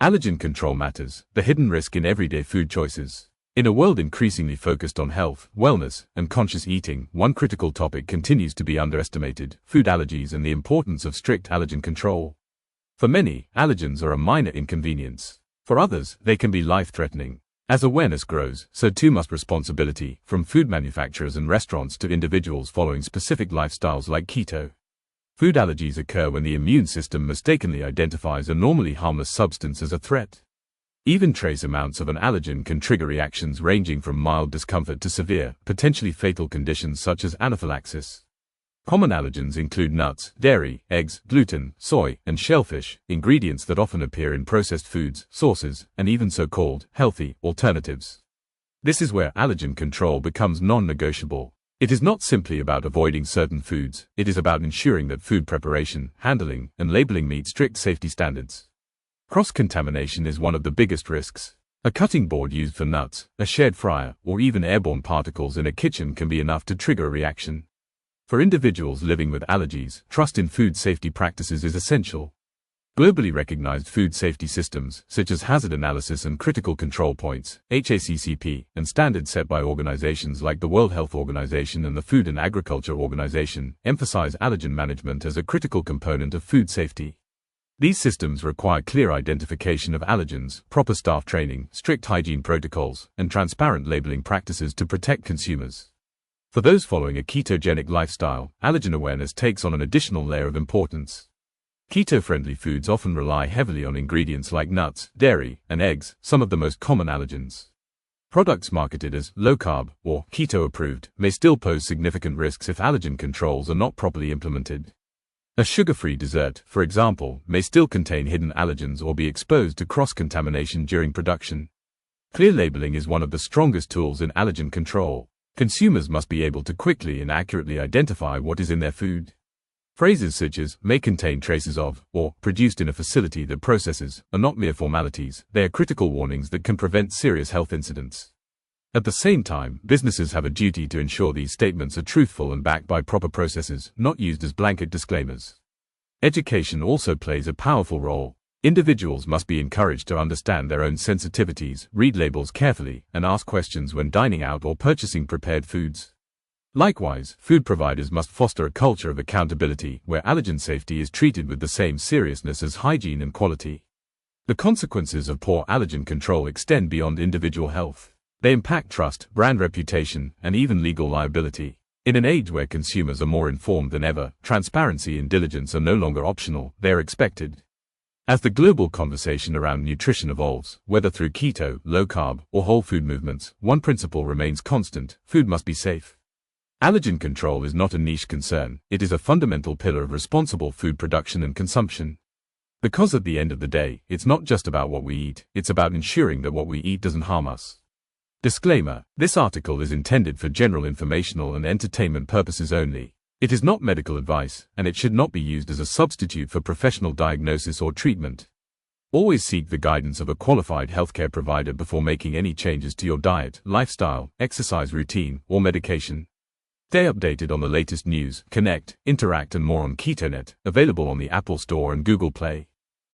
Allergen control matters, the hidden risk in everyday food choices. In a world increasingly focused on health, wellness, and conscious eating, one critical topic continues to be underestimated: food allergies and the importance of strict allergen control. For many, allergens are a minor inconvenience. For others, they can be life-threatening. As awareness grows, so too must responsibility, from food manufacturers and restaurants to individuals following specific lifestyles like keto. Food allergies occur when the immune system mistakenly identifies a normally harmless substance as a threat. Even trace amounts of an allergen can trigger reactions ranging from mild discomfort to severe, potentially fatal conditions such as anaphylaxis. Common allergens include nuts, dairy, eggs, gluten, soy, and shellfish, ingredients that often appear in processed foods, sauces, and even so-called healthy alternatives. This is where allergen control becomes non-negotiable. It is not simply about avoiding certain foods, it is about ensuring that food preparation, handling, and labeling meet strict safety standards. Cross-contamination is one of the biggest risks. A cutting board used for nuts, a shared fryer, or even airborne particles in a kitchen can be enough to trigger a reaction. For individuals living with allergies, trust in food safety practices is essential. Globally recognized food safety systems, such as hazard analysis and critical control points, HACCP, and standards set by organizations like the World Health Organization and the Food and Agriculture Organization, emphasize allergen management as a critical component of food safety. These systems require clear identification of allergens, proper staff training, strict hygiene protocols, and transparent labeling practices to protect consumers. For those following a ketogenic lifestyle, allergen awareness takes on an additional layer of importance. Keto-friendly foods often rely heavily on ingredients like nuts, dairy, and eggs, some of the most common allergens. Products marketed as low-carb or keto-approved may still pose significant risks if allergen controls are not properly implemented. A sugar-free dessert, for example, may still contain hidden allergens or be exposed to cross-contamination during production. Clear labeling is one of the strongest tools in allergen control. Consumers must be able to quickly and accurately identify what is in their food. Phrases such as "may contain traces of" or "produced in a facility that processes" are not mere formalities, they are critical warnings that can prevent serious health incidents. At the same time, businesses have a duty to ensure these statements are truthful and backed by proper processes, not used as blanket disclaimers. Education also plays a powerful role. Individuals must be encouraged to understand their own sensitivities, read labels carefully, and ask questions when dining out or purchasing prepared foods. Likewise, food providers must foster a culture of accountability where allergen safety is treated with the same seriousness as hygiene and quality. The consequences of poor allergen control extend beyond individual health. They impact trust, brand reputation, and even legal liability. In an age where consumers are more informed than ever, transparency and diligence are no longer optional, they are expected. As the global conversation around nutrition evolves, whether through keto, low-carb, or whole food movements, one principle remains constant: food must be safe. Allergen control is not a niche concern, it is a fundamental pillar of responsible food production and consumption. Because at the end of the day, it's not just about what we eat, it's about ensuring that what we eat doesn't harm us. Disclaimer: this article is intended for general informational and entertainment purposes only. It is not medical advice, and it should not be used as a substitute for professional diagnosis or treatment. Always seek the guidance of a qualified healthcare provider before making any changes to your diet, lifestyle, exercise routine, or medication. Stay updated on the latest news, connect, interact, and more on KetoNet, available on the Apple Store and Google Play.